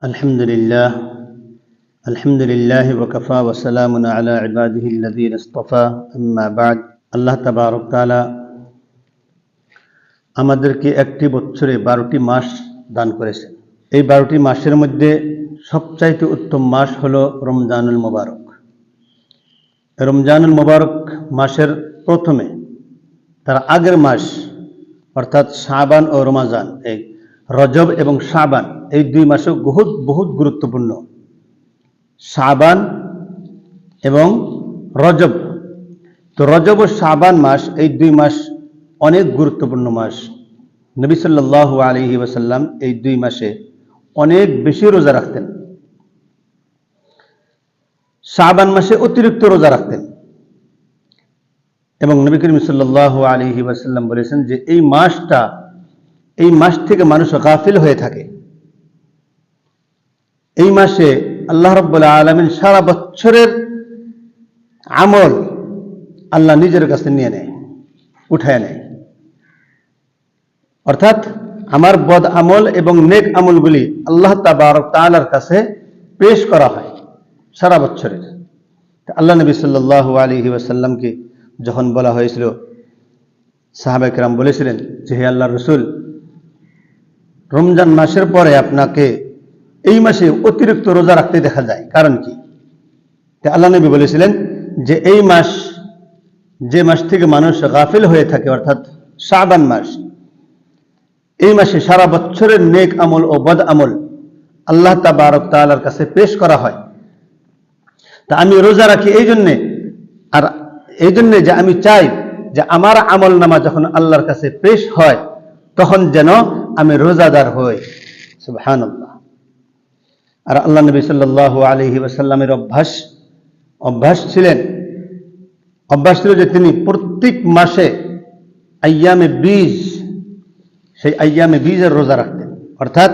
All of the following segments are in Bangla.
الحمد لله الحمد لله وكفى وسلام على عباده الذين اصطفى أما بعد আল্লাহ তাবারক তাআলা আমাদেরকে একটি বছরে 12টি মাস দান করেছেন। এই 12টি মাসের মধ্যে সবচাইতে উত্তম মাস হলো রমজানুল মুবারক। রমজানুল মুবারক মাসের প্রথমে তার আগের মাস অর্থাৎ শাবান ও রমাজান, এই রজব এবং শাবান, এই দুই মাসও বহুত গুরুত্বপূর্ণ। শাবান এবং রজব, তো রজব ও শাবান মাস, এই দুই মাস অনেক গুরুত্বপূর্ণ মাস। নবী সাল্লাল্লাহু আলাইহি ওয়াসাল্লাম এই দুই মাসে অনেক বেশি রোজা রাখতেন। শাবান মাসে অতিরিক্ত রোজা রাখতেন এবং নবী করিম সাল্লাল্লাহু আলাইহি ওয়াসাল্লাম বলেছেন যে এই মাস থেকে মানুষ গাফিল হয়ে থাকে। এই মাসে আল্লাহ রাব্বুল আলামিন সারা বছরের আমল আল্লাহ নিজের কাছে নিয়ে নেয়, উঠায় নেয়। অর্থাৎ আমার বদ আমল এবং নেক আমলগুলি আল্লাহ তাবারক তাআলার কাছে পেশ করা হয় সারা বছরের। আল্লাহ নবী সাল্লাল্লাহু আলাইহি ওয়াসাল্লামকে যখন বলা হয়েছিল, সাহাবায়ে কেরাম বলেছিলেন যে হে আল্লাহর রাসূল, রমজান মাসের পরে আপনাকে এই মাসে অতিরিক্ত রোজা রাখতে দেখা যায়, কারণ কি? আল্লাহ নবী বলেছিলেন যে এই মাস, যে মাস থেকে মানুষ গাফিল হয়ে থাকে, অর্থাৎ শাবান মাস, এই মাসে সারা বছরের নেক আমল ও বদ আমল আল্লাহ তাবারক তাআলার কাছে পেশ করা হয়। তা আমি রোজা রাখি এই জন্যে, আর এই জন্যে যে আমি চাই যে আমার আমল নামা যখন আল্লাহর কাছে পেশ হয় তখন যেন আমি রোজাদার হই। সুবহানাল্লাহ। আর আল্লাহ নবী সাল্লাল্লাহু আলাইহি ওয়াসাল্লামের অভ্যাস ছিল যে তিনি প্রত্যেক মাসে আইয়ামে বীজ, সেই আইয়ামে বীজের রোজা রাখতেন। অর্থাৎ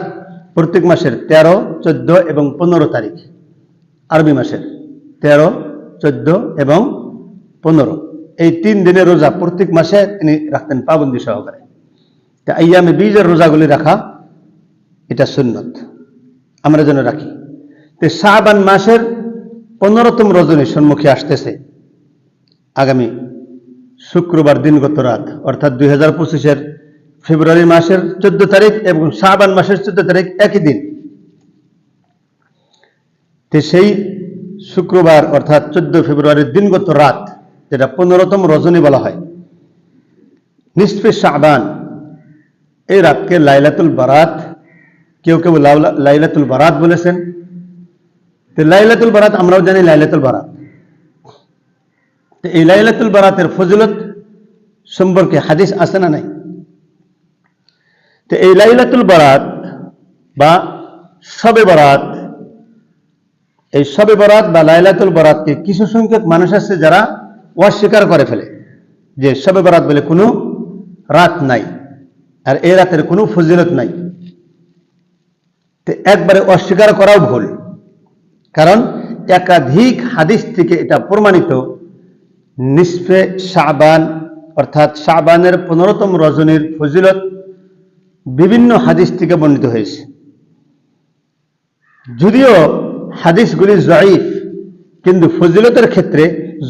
প্রত্যেক মাসের 13, 14 এবং 15 তারিখ, আরবি মাসের 13, 14 এবং 15, এই 3 দিনের রোজা প্রত্যেক মাসে তিনি রাখতেন পাবন্দি সহকারে। তা আইয়ামে বীজের রোজাগুলি রাখা এটা সুন্নত, আমরা যেন রাখি। তো শাবান মাসের 15তম রজনী সম্মুখে আসতেছে, আগামী শুক্রবার দিনগত রাত, অর্থাৎ 2025-এর ফেব্রুয়ারি মাসের 14 তারিখ এবং শাবান মাসের 14 তারিখ একই দিন। তো সেই শুক্রবার অর্থাৎ 14 ফেব্রুয়ারির দিনগত রাত, যেটা 15তম রজনী বলা হয়, নিসফে শাবান, এই রাতকে লাইলাতুল বারাত, কেউ কেউ লাইলাতুল বারাত বলেছেন। তো লাইলাতুল বারাত আমরাও জানি লাইলাতুল বারাত। তো এই লাইলাতুল বারাতের ফজিলত সম্পর্কে হাদিস আছে না নাই? তো এই লাইলাতুল বারাত বা শবে বরাত, এই শবে বরাত বা লাইলাতুল বারাতকে কিছু সংখ্যক মানুষ আছে যারা অস্বীকার করে ফেলে যে শবে বরাত বলে কোনো রাত নাই, আর এই রাতের কোনো ফজিলত নাই। তো একবারে অস্বীকার করাও ভুল, কারণ একাধিক হাদিস থেকে এটা প্রমাণিত। নিসফে শাবান অর্থাৎ শাবানের 15তম রজনীর ফজিলত বিভিন্ন হাদিস থেকে বর্ণিত হয়েছে। যদিও হাদিসগুলি জয়ীফ, কিন্তু ফজিলতের ক্ষেত্রে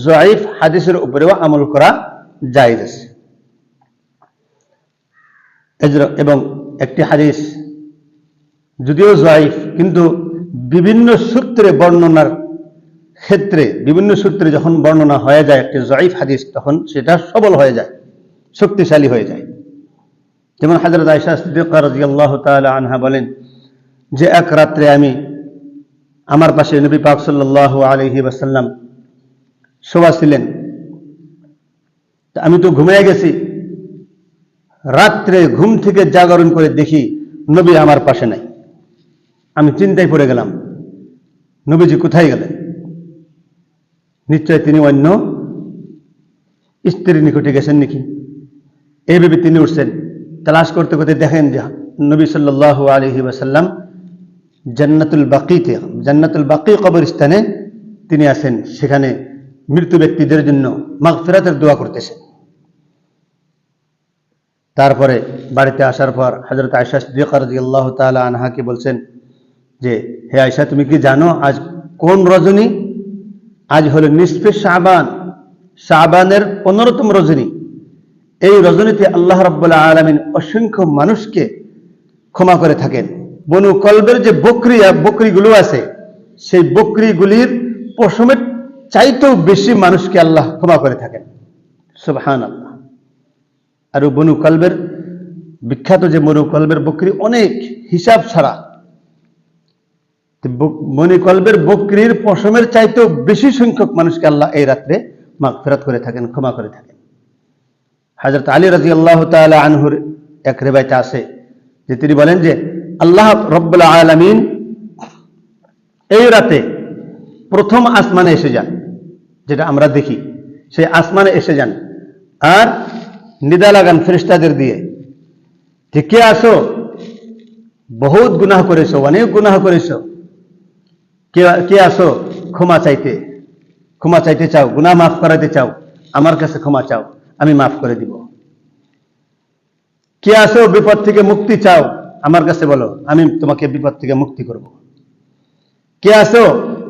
জয়ীফ হাদিসের উপরেও আমল করা জায়েজ আছে। এবং একটি হাদিস যদিও জয়ীফ, কিন্তু বিভিন্ন সূত্রে বর্ণনার ক্ষেত্রে, বিভিন্ন সূত্রে যখন বর্ণনা হয়ে যায় একটি জয়ীফ হাদিস, তখন সেটা সবল হয়ে যায়, শক্তিশালী হয়ে যায়। যেমন হযরত আয়েশা সিদ্দিকা রাদিয়াল্লাহু তাআলা আনহা বলেন যে এক রাত্রে আমার পাশে নবী পাক সাল্লাল্লাহু আলাইহি ওয়াসাল্লাম শোয়া ছিলেন। আমি তো ঘুমিয়ে গেছি, রাত্রে ঘুম থেকে জাগরণ করে দেখি নবী আমার পাশে নাই। আমি চিন্তায় পড়ে গেলাম, নবীজি কোথায় গেলেন? নিশ্চয় তিনি অন্য স্ত্রীর নিকটে গেছেন নাকি। এইভাবে তিনি উঠছেন, তালাশ করতে করতে দেখেন যে নবী সাল্লাল্লাহু আলাইহি ওয়াসাল্লাম জান্নাতুল বাকি কবরস্থানে তিনি আছেন, সেখানে মৃত্যু ব্যক্তিদের জন্য মাগফিরাতের দোয়া করতেছেন। তারপরে বাড়িতে আসার পর হযরত আয়েশা সিদ্দিকা রাদিয়াল্লাহু তাআলা আনহাকে বলছেন যে হে আয়েশা, তুমি কি জানো আজ কোন রজনী? আজ হলো নিসফে শাবান, শাবানের 15তম রজনী। এই রজনীতে আল্লাহ রাব্বুল আলামিন অসংখ্য মানুষকে ক্ষমা করে থাকেন। বনু কলবের যে বকরিগুলো আছে, সেই বকরিগুলির পশমের চাইতেও বেশি মানুষকে আল্লাহ ক্ষমা করে থাকেন। সুবহানাল্লাহ। আর বনু কলবের বিখ্যাত যে বনু কলবের বকরি অনেক হিসাব ছাড়া, বনু কলবের বকরির পশমের চাইতেও বেশি সংখ্যক মানুষকে আল্লাহ এই রাত্রে মাগফিরাত করে থাকেন, ক্ষমা করে থাকেন। হযরত আলী রাদিয়াল্লাহু তাআলা আনহুর এক রিওয়ায়াতে আছে যে তিনি বলেন যে আল্লাহ রাব্বুল আলামিন এই রাতে প্রথম আসমানে এসে যান, যেটা আমরা দেখি, সেই আসমানে এসে যান আর নিদা লাগান ফেরেশতাদের দিয়ে যে কে আসো, বহুত গুনাহ করেছো, অনেক গুনাহ করেছো, কে আসো ক্ষমা চাইতে চাও, গুনাহ মাফ করাতে চাও, আমার কাছে ক্ষমা চাও, আমি মাফ করে দিব। কে আসো বিপদ থেকে মুক্তি চাও, আমার কাছে বলো, আমি তোমাকে বিপদ থেকে মুক্তি করব। কে আসো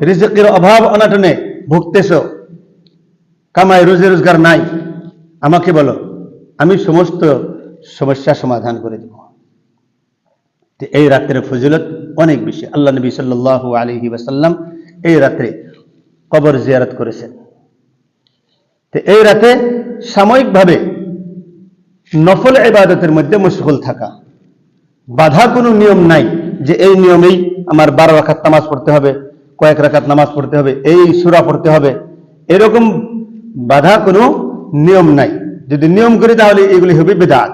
রিজিকের অভাব অনাটনে ভুগতেছো, কামাই রোজি রোজগার নাই, আমাকে বলো, আমি সমস্ত সমস্যা সমাধান করে দেব। এই রাত্রের ফজিলত অনেক বেশি। আল্লাহ নবী সাল্লাল্লাহু আলাইহি ওয়াসাল্লাম এই রাত্রে কবর জিয়ারত করেছেন। এই রাতে সাময়িকভাবে নফল ইবাদতের মধ্যে মশগুল থাকা, বাধা কোনো নিয়ম নাই যে এই নিয়মেই আমার 12 রাকাত নামাজ পড়তে হবে, কয়েক রাকাত নামাজ পড়তে হবে, এই সূরা পড়তে হবে, এরকম বাধা কোনো নিয়ম নাই। যদি নিয়ম করি তাহলে এগুলি হবে বিদআত।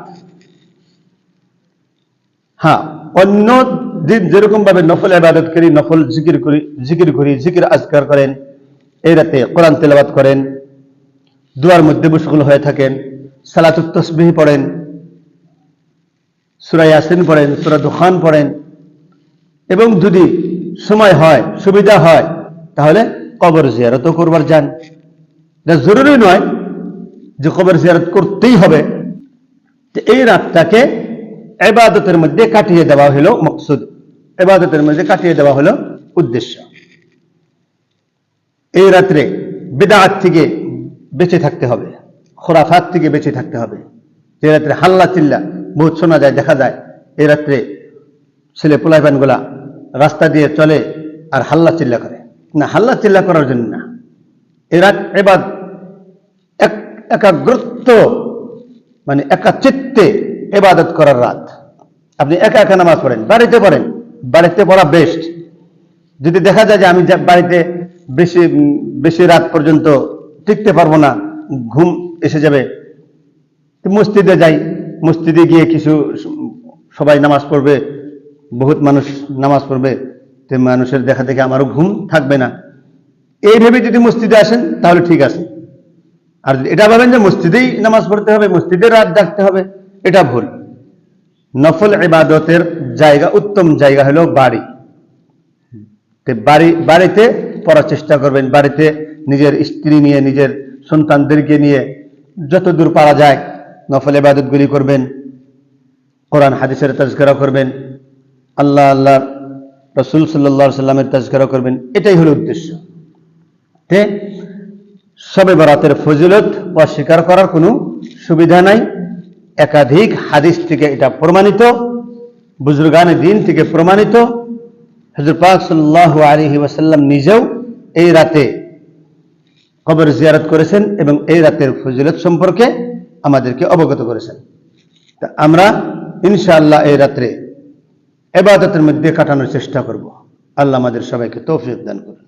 হ্যাঁ, অন্য যেরকম ভাবে নফল ইবাদত করি, নফল জিকির করি, জিকির আজকার করেন, এই রাতে কোরআন তেলাওয়াত করেন, দুয়ার মধ্যে মশগুল হয়ে থাকেন, সালাতুত তাসবিহ পড়েন, সূরা ইয়াসিন পড়েন, সূরা দুখান পড়েন, এবং যদি সময় হয়, সুবিধা হয়, তাহলে কবর জিয়ারতও করবার যান। এটা জরুরি নয় যে কবর জিয়ারত করতেই হবে। এই রাতটাকে ইবাদতের মধ্যে কাটিয়ে দেওয়া হলো মকসুদ, ইবাদতের মধ্যে কাটিয়ে দেওয়া হলো উদ্দেশ্য। এই রাত্রে বিদআত থেকে বেঁচে থাকতে হবে, খুরাফাত থেকে বেঁচে থাকতে হবে। এই রাত্রে হাল্লা চিল্লা বহুত শোনা যায়, দেখা যায়। এই রাত্রে ছেলে পোলাপানগুলা রাস্তা দিয়ে চলে আর হাল্লা চিল্লা করে। না, হাল্লা চিল্লা করার জন্য না। এই রাত একাগ্রত মানে একাচিত্তে ইবাদত করার রাত। আপনি একা একা নামাজ পড়েন, বাড়িতে পড়েন, বাড়িতে পড়া বেস্ট। যদি দেখা যায় যে আমি বাড়িতে বেশি রাত পর্যন্ত টিকতে পারবো না, ঘুম এসে যাবে, মসজিদে যাই, মসজিদে গিয়ে কিছু সবাই নামাজ পড়বে, বহুত মানুষ নামাজ পড়বে, তো মানুষের দেখা দেখে আমারও ঘুম থাকবে না। এই ভেবে যদি মসজিদে আসেন তাহলে ঠিক আছে। আর এটা ভাবেন যে মসজিদেই নামাজ পড়তে হবে, মসজিদে রাত জাগতে হবে, এটা ভুল। নফল ইবাদতের জায়গা, উত্তম জায়গা হলো বাড়ি। বাড়িতে পড়ার চেষ্টা করবেন, বাড়িতে নিজের স্ত্রী নিয়ে, নিজের সন্তানদেরকে নিয়ে যত দূর পারা যায় নফল ইবাদতগুলি করবেন, কোরআন হাদিসের তাজকিরা করবেন, আল্লাহ রাসূল সাল্লাল্লাহু আলাইহি সাল্লামের তাজকিরা করবেন, এটাই হলো উদ্দেশ্য। শবে বরাতের ফজিলত অস্বীকার করার কোনো সুবিধা নাই। একাধিক হাদিস থেকে এটা প্রমাণিত, বুজুর্গানে দ্বীন থেকে প্রমাণিত। হুজুর পাক সাল্লাল্লাহু আলাইহি ওয়াসাল্লাম নিজেও এই রাতে কবর জিয়ারত করেছেন এবং এই রাতের ফজিলত সম্পর্কে আমাদেরকে অবগত করেছেন। তা আমরা ইনশাআল্লাহ এই রাত্রে ইবাদতের মধ্যে কাটানোর চেষ্টা করব। আল্লাহ আমাদের সবাইকে তৌফিক দান করুন।